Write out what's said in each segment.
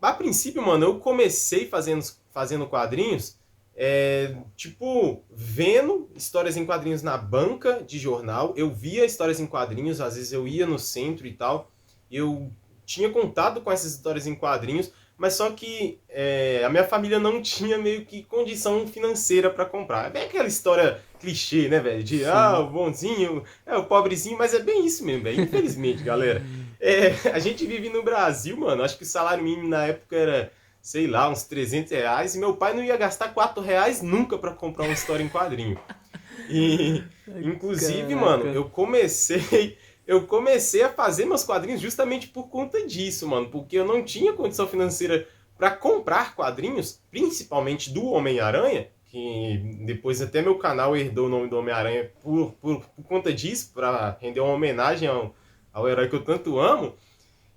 A princípio, mano, eu comecei fazendo quadrinhos, tipo, vendo histórias em quadrinhos na banca de jornal. Eu via histórias em quadrinhos, às vezes eu ia no centro e tal. Eu tinha contato com essas histórias em quadrinhos, mas só que a minha família não tinha meio que condição financeira para comprar. É bem aquela história clichê, né, velho? De, Sim. o bonzinho, o pobrezinho, mas é bem isso mesmo, velho. Infelizmente, galera. A gente vive no Brasil, mano. Acho que o salário mínimo na época era, sei lá, uns R$ 300. E meu pai não ia gastar R$ 4 nunca pra comprar uma história em quadrinho. E, inclusive, mano, Caraca. eu comecei a fazer meus quadrinhos justamente por conta disso, mano. Porque eu não tinha condição financeira pra comprar quadrinhos, principalmente do Homem-Aranha. Que depois até meu canal herdou o nome do Homem-Aranha por conta disso, pra render uma homenagem ao herói que eu tanto amo.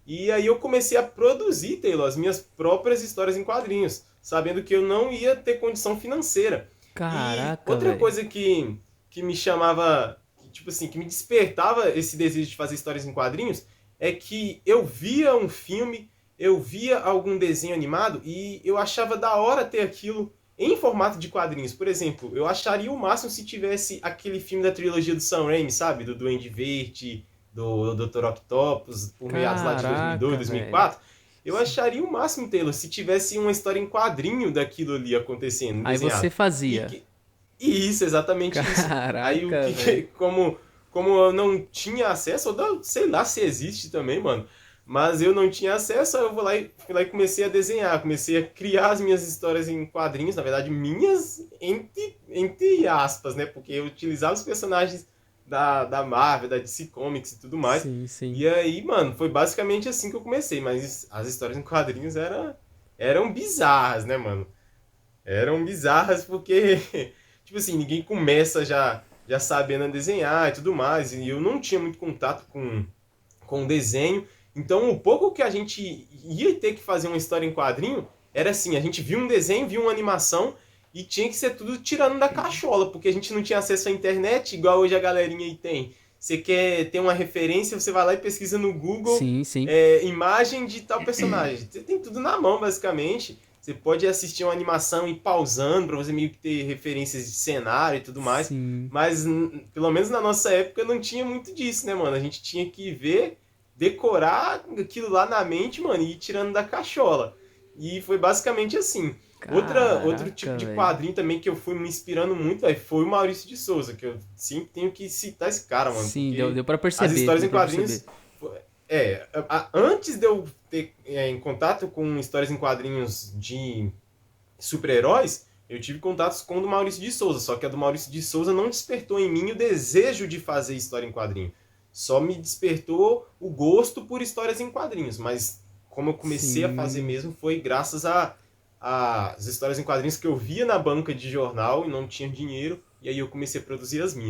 E aí eu comecei a produzir, Taylor, as minhas próprias histórias em quadrinhos, sabendo que eu não ia ter condição financeira. E Caraca, outra velho. coisa que me chamava, tipo assim, que me despertava esse desejo de fazer histórias em quadrinhos, é que eu via um filme, eu via algum desenho animado e eu achava da hora ter aquilo em formato de quadrinhos. Por exemplo, eu acharia o máximo se tivesse aquele filme da trilogia do Sam Raimi, sabe? Do Duende Verde, do Dr. Octopus, por meados lá de 2002, Caraca, velho. 2004. Eu acharia o máximo, Taylor, se tivesse uma história em quadrinho daquilo ali acontecendo, Aí você desenhado. E, fazia. que, e isso, exatamente isso. Aí Caraca, velho. como eu não tinha acesso, ou sei lá se existe também, mano. Mas eu não tinha acesso, aí eu fui lá e comecei a desenhar, comecei a criar as minhas histórias em quadrinhos, na verdade, minhas entre aspas, né? Porque eu utilizava os personagens da Marvel, da DC Comics e tudo mais. Sim, sim. E aí, mano, foi basicamente assim que eu comecei, mas as histórias em quadrinhos eram bizarras, né, mano? Eram bizarras porque, tipo assim, ninguém começa já sabendo desenhar e tudo mais. E eu não tinha muito contato com desenho. Então, o pouco que a gente ia ter que fazer uma história em quadrinho era assim: a gente viu um desenho, viu uma animação e tinha que ser tudo tirando da cachola, porque a gente não tinha acesso à internet igual hoje a galerinha aí tem. Você quer ter uma referência, você vai lá e pesquisa no Google Sim, sim. imagem de tal personagem. Você tem tudo na mão, basicamente. Você pode assistir uma animação e ir pausando para você meio que ter referências de cenário e tudo mais. Sim. Mas, pelo menos na nossa época, não tinha muito disso, né, mano? A gente tinha que ver, decorar aquilo lá na mente, mano, e ir tirando da cachola. E foi basicamente assim. Outro tipo Caraca, de velho. quadrinho também que eu fui me inspirando muito foi o Maurício de Souza, que eu sempre tenho que citar esse cara, mano, Sim, deu, porque deu pra as perceber, histórias deu em pra perceber. quadrinhos. Antes de eu ter em contato com histórias em quadrinhos de super-heróis, eu tive contatos com o do Maurício de Souza, só que a do Maurício de Souza não despertou em mim o desejo de fazer história em quadrinho. Só me despertou o gosto por histórias em quadrinhos, mas como eu comecei a fazer Sim. mesmo foi graças às histórias em quadrinhos que eu via na banca de jornal e não tinha dinheiro, e aí eu comecei a produzir as minhas.